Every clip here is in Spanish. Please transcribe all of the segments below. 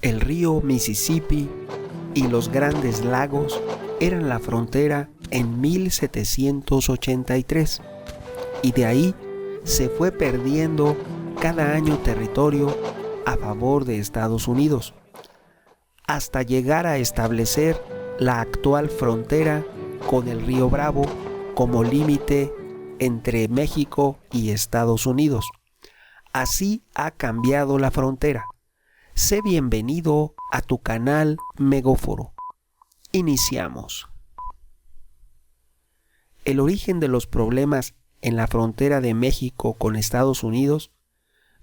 El río Mississippi y los Grandes Lagos eran la frontera en 1783 y de ahí se fue perdiendo cada año territorio a favor de Estados Unidos, hasta llegar a establecer la actual frontera con el río Bravo como límite entre México y Estados Unidos. Así ha cambiado la frontera. Sé bienvenido a tu canal Megóforo. Iniciamos. El origen de los problemas en la frontera de México con Estados Unidos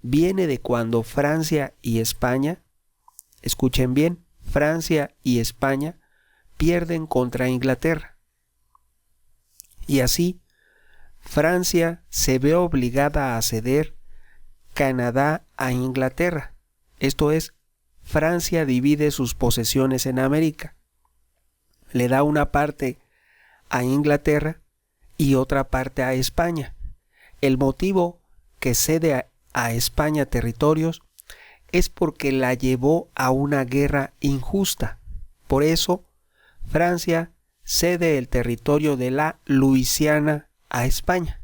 viene de cuando Francia y España, escuchen bien, Francia y España pierden contra Inglaterra. Y así, Francia se ve obligada a ceder Canadá a Inglaterra. Esto es, Francia divide sus posesiones en América. Le da una parte a Inglaterra y otra parte a España. El motivo que cede a España territorios es porque la llevó a una guerra injusta. Por eso, Francia cede el territorio de la Luisiana a España.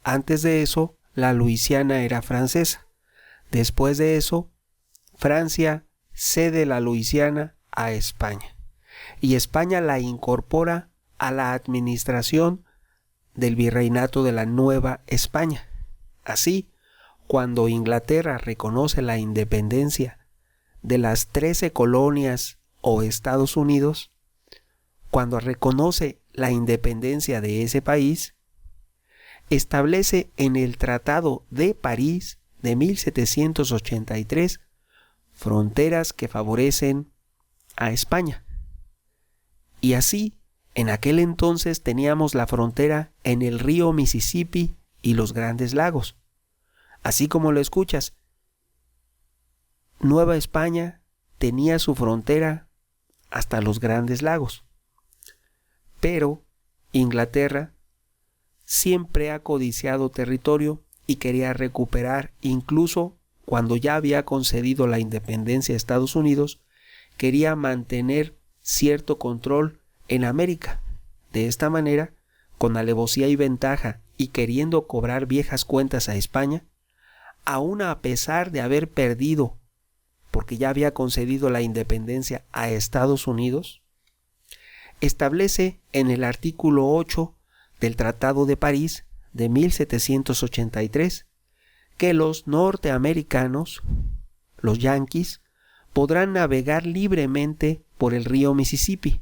Antes de eso, la Luisiana era francesa. Después de eso, Francia cede la Luisiana a España y España la incorpora a la administración del virreinato de la Nueva España. Así, cuando Inglaterra reconoce la independencia de las 13 colonias o Estados Unidos, cuando reconoce la independencia de ese país, establece en el Tratado de París de 1783 fronteras que favorecen a España. Y así, en aquel entonces teníamos la frontera en el río Mississippi y los Grandes Lagos. Así como lo escuchas, Nueva España tenía su frontera hasta los Grandes Lagos. Pero Inglaterra siempre ha codiciado territorio y quería recuperar, incluso cuando ya había concedido la independencia a Estados Unidos, quería mantener cierto control en América. De esta manera, con alevosía y ventaja y queriendo cobrar viejas cuentas a España, aún a pesar de haber perdido, porque ya había concedido la independencia a Estados Unidos, establece en el artículo 8 del Tratado de París de 1783 que los norteamericanos, los yanquis, podrán navegar libremente por el río Mississippi.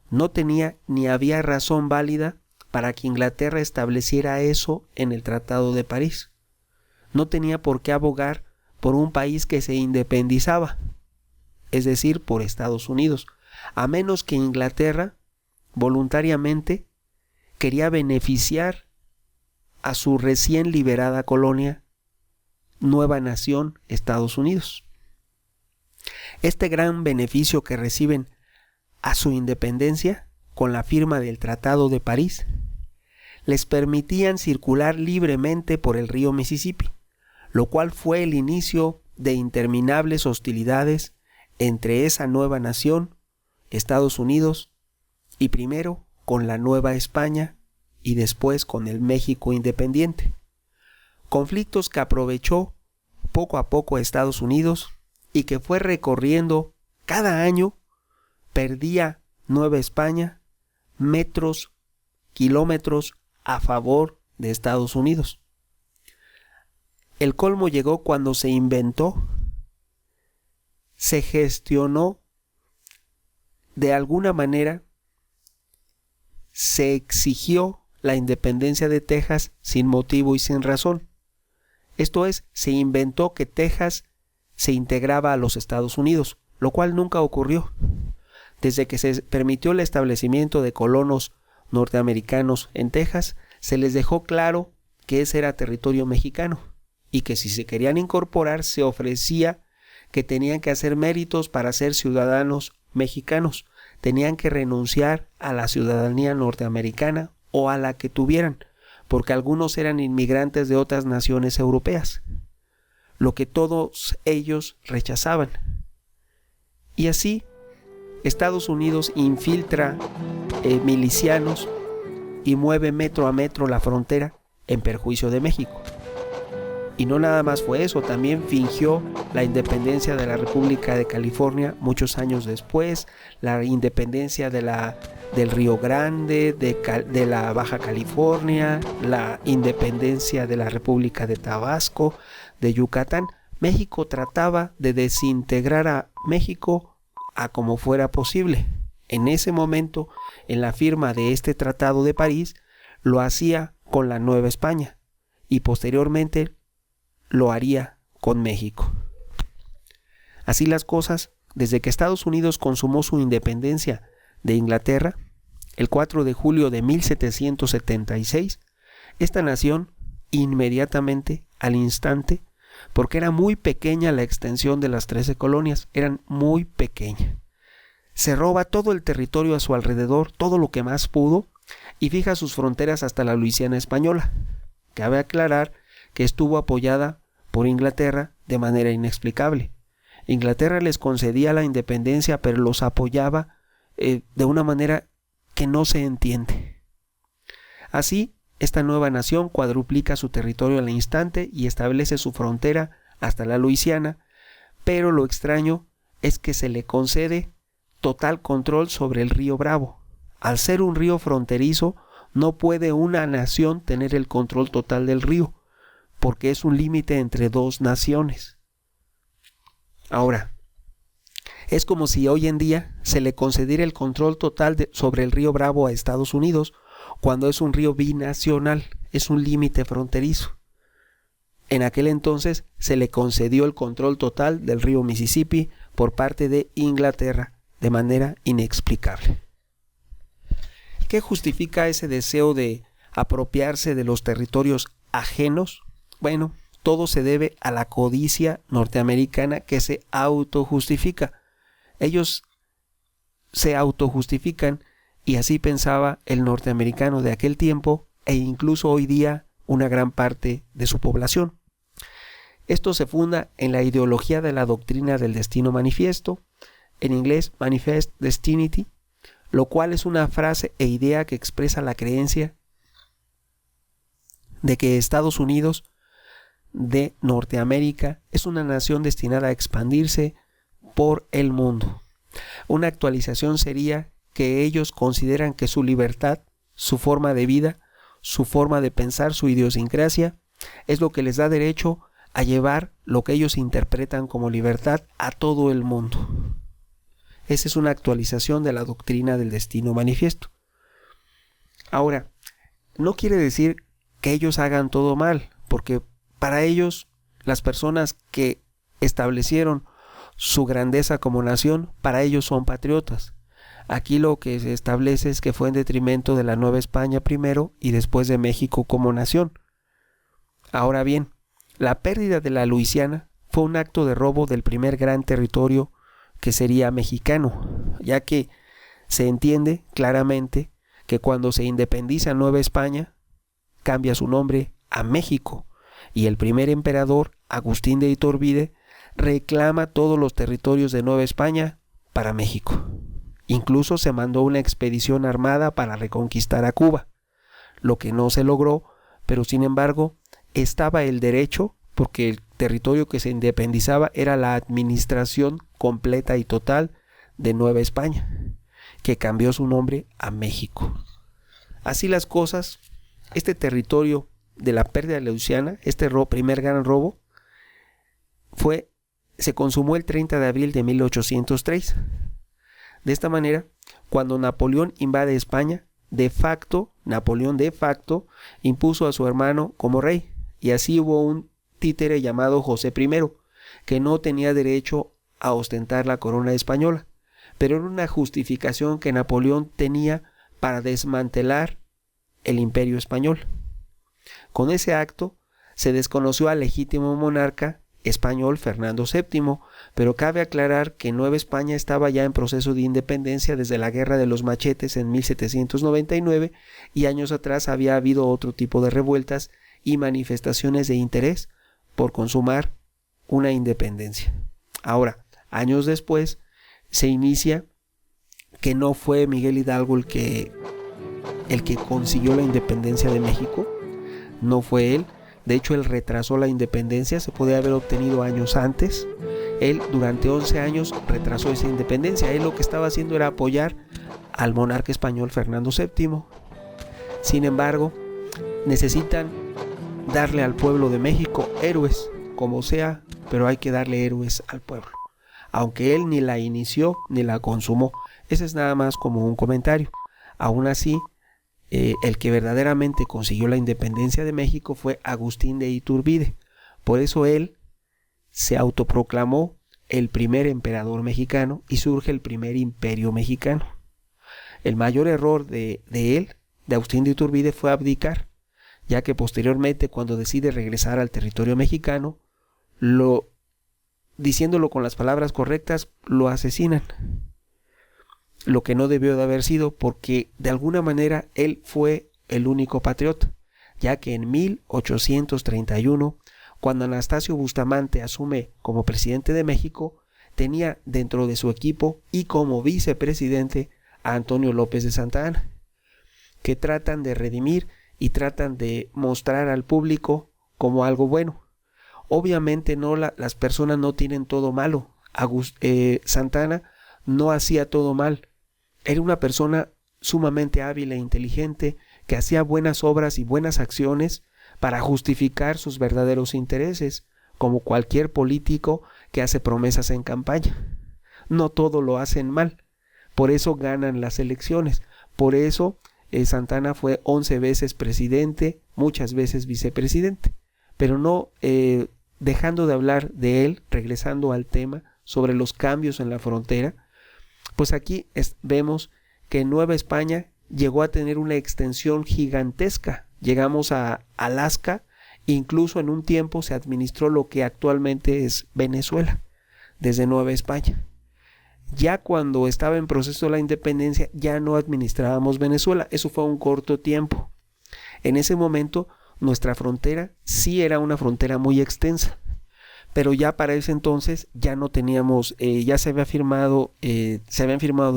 No tenía ni había razón válida para que Inglaterra estableciera eso en el Tratado de París. No tenía por qué abogar por un país que se independizaba, es decir, por Estados Unidos, a menos que Inglaterra voluntariamente quería beneficiar a su recién liberada colonia, nueva nación, Estados Unidos. Este gran beneficio que reciben a su independencia con la firma del Tratado de París les permitían circular libremente por el río Mississippi, lo cual fue el inicio de interminables hostilidades entre esa nueva nación, Estados Unidos, y primero con la Nueva España y después con el México independiente. Conflictos que aprovechó poco a poco Estados Unidos y que fue recorriendo cada año. Perdía Nueva España metros, kilómetros a favor de Estados Unidos. El colmo llegó cuando se inventó, se gestionó de alguna manera, se exigió la independencia de Texas sin motivo y sin razón. Esto es, se inventó que Texas se integraba a los Estados Unidos, lo cual nunca ocurrió. Desde que se permitió el establecimiento de colonos norteamericanos en Texas, se les dejó claro que ese era territorio mexicano y que si se querían incorporar se ofrecía que tenían que hacer méritos para ser ciudadanos mexicanos, tenían que renunciar a la ciudadanía norteamericana o a la que tuvieran, porque algunos eran inmigrantes de otras naciones europeas, lo que todos ellos rechazaban. Y así, Estados Unidos infiltra milicianos y mueve metro a metro la frontera en perjuicio de México. Y no nada más fue eso, también fingió la independencia de la República de California muchos años después, la independencia del Río Grande, de la Baja California, la independencia de la República de Tabasco, de Yucatán. México trataba de desintegrar a México a como fuera posible. En ese momento, en la firma de este Tratado de París, lo hacía con la Nueva España y posteriormente lo haría con México. Así las cosas, desde que Estados Unidos consumó su independencia de Inglaterra, el 4 de julio de 1776, esta nación inmediatamente, al instante, porque era muy pequeña la extensión de las 13 colonias, eran muy pequeñas, se roba todo el territorio a su alrededor, todo lo que más pudo, y fija sus fronteras hasta la Luisiana española. Cabe aclarar que estuvo apoyada por Inglaterra de manera inexplicable. Inglaterra les concedía la independencia, pero los apoyaba de una manera que no se entiende. Así, esta nueva nación cuadruplica su territorio al instante y establece su frontera hasta la Luisiana, pero lo extraño es que se le concede total control sobre el río Bravo. Al ser un río fronterizo, no puede una nación tener el control total del río, porque es un límite entre dos naciones. Ahora, es como si hoy en día se le concediera el control total sobre el río Bravo a Estados Unidos, cuando es un río binacional, es un límite fronterizo. En aquel entonces se le concedió el control total del río Mississippi por parte de Inglaterra, de manera inexplicable. ¿Qué justifica ese deseo de apropiarse de los territorios ajenos? Bueno, todo se debe a la codicia norteamericana que se autojustifica. Ellos se autojustifican y así pensaba el norteamericano de aquel tiempo e incluso hoy día una gran parte de su población. Esto se funda en la ideología de la doctrina del destino manifiesto, en inglés Manifest Destiny, lo cual es una frase e idea que expresa la creencia de que Estados Unidos de Norteamérica es una nación destinada a expandirse por el mundo. Una actualización sería que ellos consideran que su libertad, su forma de vida, su forma de pensar, su idiosincrasia, es lo que les da derecho a llevar lo que ellos interpretan como libertad a todo el mundo. Esa es una actualización de la doctrina del destino manifiesto. Ahora, no quiere decir que ellos hagan todo mal, porque para ellos, las personas que establecieron su grandeza como nación, para ellos son patriotas. Aquí lo que se establece es que fue en detrimento de la Nueva España primero y después de México como nación. Ahora bien, la pérdida de la Luisiana fue un acto de robo del primer gran territorio que sería mexicano, ya que se entiende claramente que cuando se independiza Nueva España, cambia su nombre a México, y el primer emperador, Agustín de Iturbide, reclama todos los territorios de Nueva España para México. Incluso se mandó una expedición armada para reconquistar a Cuba, lo que no se logró, pero sin embargo estaba el derecho, porque el territorio que se independizaba era la administración completa y total de Nueva España, que cambió su nombre a México. Así las cosas, este territorio de la pérdida de la Luisiana, este primer gran robo, se consumó el 30 de abril de 1803. De esta manera, cuando Napoleón invade España, Napoleón de facto impuso a su hermano como rey, y así hubo un títere llamado José I, que no tenía derecho a ostentar la corona española, pero era una justificación que Napoleón tenía para desmantelar el imperio español. Con ese acto se desconoció al legítimo monarca español Fernando VII, pero cabe aclarar que Nueva España estaba ya en proceso de independencia desde la Guerra de los Machetes en 1799 y años atrás había habido otro tipo de revueltas y manifestaciones de interés por consumar una independencia. Ahora, años después, se inicia que no fue Miguel Hidalgo el que consiguió la independencia de México, no fue él. De hecho, él retrasó la independencia, se podía haber obtenido años antes. Él durante 11 años retrasó esa independencia. Él lo que estaba haciendo era apoyar al monarca español Fernando VII. Sin embargo, necesitan darle al pueblo de México héroes, como sea, pero hay que darle héroes al pueblo. Aunque él ni la inició ni la consumó. Ese es nada más como un comentario. Aún así, el que verdaderamente consiguió la independencia de México fue Agustín de Iturbide. Por eso él se autoproclamó el primer emperador mexicano y surge el primer imperio mexicano. El mayor error de Agustín de Iturbide, fue abdicar, ya que posteriormente, cuando decide regresar al territorio mexicano, diciéndolo con las palabras correctas, lo asesinan. Lo que no debió de haber sido, porque de alguna manera él fue el único patriota, ya que en 1831, cuando Anastasio Bustamante asume como presidente de México, tenía dentro de su equipo y como vicepresidente a Antonio López de Santa Anna, que tratan de redimir y tratan de mostrar al público como algo bueno. Obviamente las personas no tienen todo malo. Santa Anna no hacía todo mal. Era una persona sumamente hábil e inteligente que hacía buenas obras y buenas acciones para justificar sus verdaderos intereses, como cualquier político que hace promesas en campaña. No todo lo hacen mal, por eso ganan las elecciones. Por eso Santa Anna fue 11 veces presidente, muchas veces vicepresidente. Pero no dejando de hablar de él, regresando al tema sobre los cambios en la frontera, pues aquí vemos que Nueva España llegó a tener una extensión gigantesca. Llegamos a Alaska, incluso en un tiempo se administró lo que actualmente es Venezuela, desde Nueva España. Ya cuando estaba en proceso la independencia, ya no administrábamos Venezuela, eso fue un corto tiempo. En ese momento, nuestra frontera sí era una frontera muy extensa, pero ya para ese entonces ya no teníamos, ya se habían firmado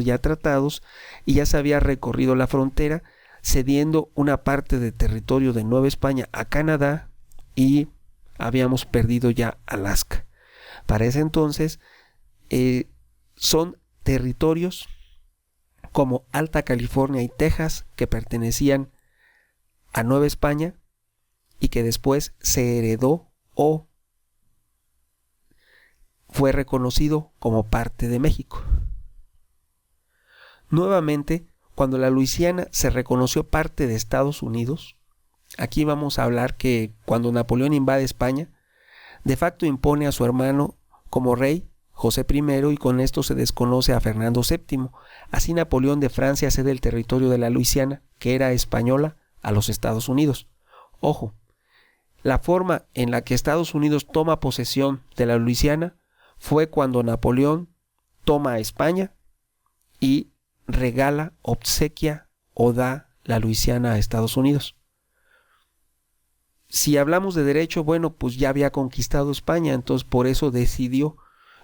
ya tratados y ya se había recorrido la frontera, cediendo una parte de territorio de Nueva España a Canadá y habíamos perdido ya Alaska. Para ese entonces son territorios como Alta California y Texas que pertenecían a Nueva España y que después se heredó o fue reconocido como parte de México. Nuevamente, cuando la Luisiana se reconoció parte de Estados Unidos, aquí vamos a hablar que cuando Napoleón invade España, de facto impone a su hermano como rey, José I, y con esto se desconoce a Fernando VII. Así Napoleón de Francia cede el territorio de la Luisiana, que era española, a los Estados Unidos. Ojo, la forma en la que Estados Unidos toma posesión de la Luisiana fue cuando Napoleón toma a España y regala, obsequia o da la Luisiana a Estados Unidos. Si hablamos de derecho, bueno, pues ya había conquistado España, entonces por eso decidió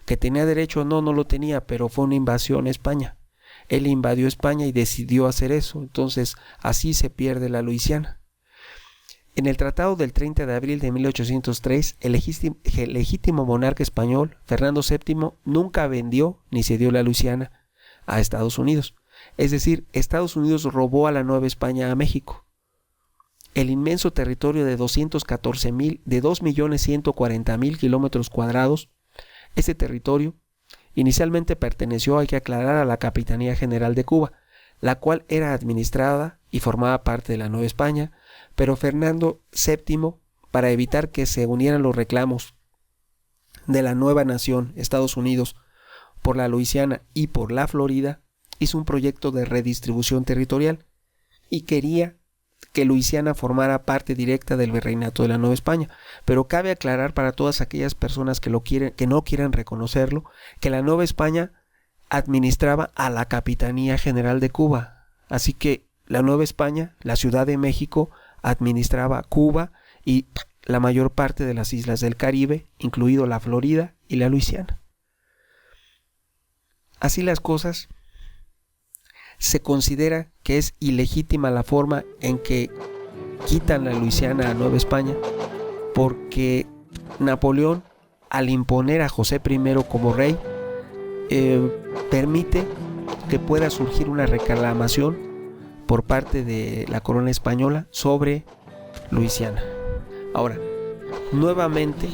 que tenía derecho. No lo tenía, pero fue una invasión a España. Él invadió España y decidió hacer eso, entonces así se pierde la Luisiana. En el Tratado del 30 de abril de 1803, el legítimo monarca español, Fernando VII, nunca vendió ni cedió la Luisiana a Estados Unidos. Es decir, Estados Unidos robó a la Nueva España a México. El inmenso territorio de 2.140.000 kilómetros cuadrados, ese territorio inicialmente perteneció, hay que aclarar, a la Capitanía General de Cuba, la cual era administrada y formaba parte de la Nueva España, pero Fernando VII, para evitar que se unieran los reclamos de la nueva nación, Estados Unidos, por la Luisiana y por la Florida, hizo un proyecto de redistribución territorial y quería que Luisiana formara parte directa del virreinato de la Nueva España, pero cabe aclarar para todas aquellas personas que no quieran reconocerlo, que la Nueva España administraba a la Capitanía General de Cuba. Así que la Nueva España, la Ciudad de México, administraba Cuba y la mayor parte de las islas del Caribe, incluido la Florida y la Luisiana. Así las cosas, se considera que es ilegítima la forma en que quitan la Luisiana a Nueva España, porque Napoleón, al imponer a José I como rey, permite que pueda surgir una reclamación por parte de la corona española sobre Luisiana. Ahora, nuevamente,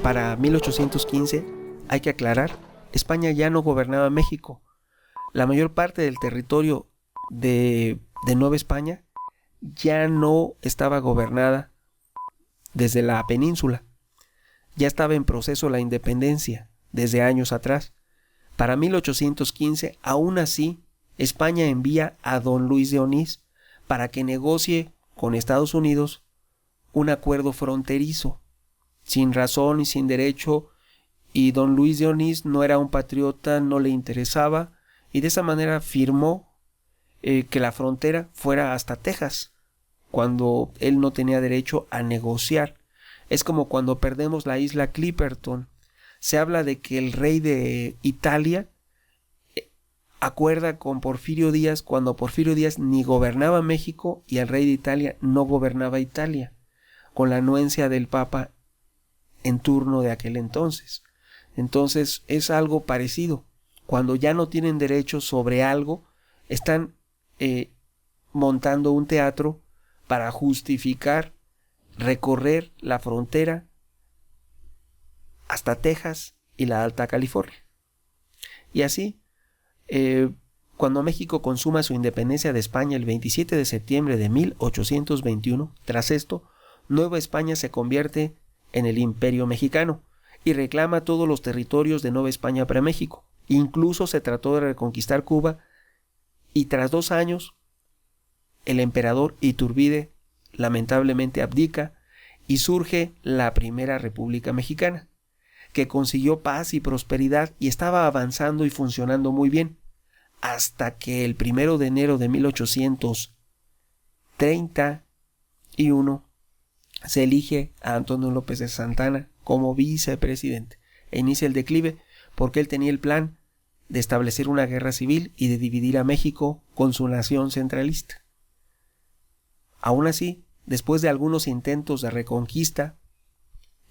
para 1815, hay que aclarar, España ya no gobernaba México. La mayor parte del territorio de Nueva España ya no estaba gobernada desde la península. Ya estaba en proceso la independencia desde años atrás. Para 1815, aún así, España envía a don Luis de Onís para que negocie con Estados Unidos un acuerdo fronterizo, sin razón y sin derecho, y don Luis de Onís no era un patriota, no le interesaba, y de esa manera firmó que la frontera fuera hasta Texas, cuando él no tenía derecho a negociar. Es como cuando perdemos la isla Clipperton. Se habla de que el rey de Italia acuerda con Porfirio Díaz cuando Porfirio Díaz ni gobernaba México y el rey de Italia no gobernaba Italia, con la anuencia del Papa en turno de aquel entonces. Entonces es algo parecido. Cuando ya no tienen derecho sobre algo, están montando un teatro para justificar recorrer la frontera hasta Texas y la Alta California. Y así, cuando México consuma su independencia de España el 27 de septiembre de 1821, tras esto, Nueva España se convierte en el Imperio Mexicano y reclama todos los territorios de Nueva España para México. Incluso se trató de reconquistar Cuba y tras 2 años, el emperador Iturbide lamentablemente abdica y surge la Primera República Mexicana, que consiguió paz y prosperidad y estaba avanzando y funcionando muy bien, hasta que el 1 de enero de 1831 se elige a Antonio López de Santana como vicepresidente e inicia el declive, porque él tenía el plan de establecer una guerra civil y de dividir a México con su nación centralista. Aún así, después de algunos intentos de reconquista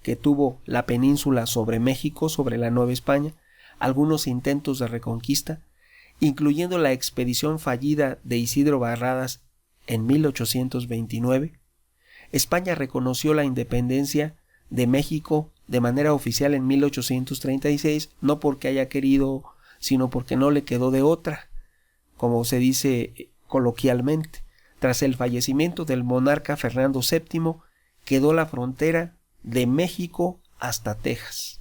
que tuvo la península sobre México, sobre la Nueva España, algunos intentos de reconquista, incluyendo la expedición fallida de Isidro Barradas en 1829, España reconoció la independencia de México de manera oficial en 1836, no porque haya querido, sino porque no le quedó de otra, como se dice coloquialmente. Tras el fallecimiento del monarca Fernando VII, quedó la frontera de México hasta Texas,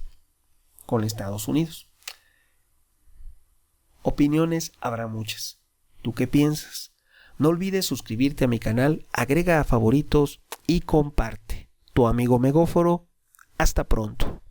con Estados Unidos. Opiniones habrá muchas. ¿Tú qué piensas? No olvides suscribirte a mi canal, agrega a favoritos y comparte. Tu amigo Megóforo. Hasta pronto.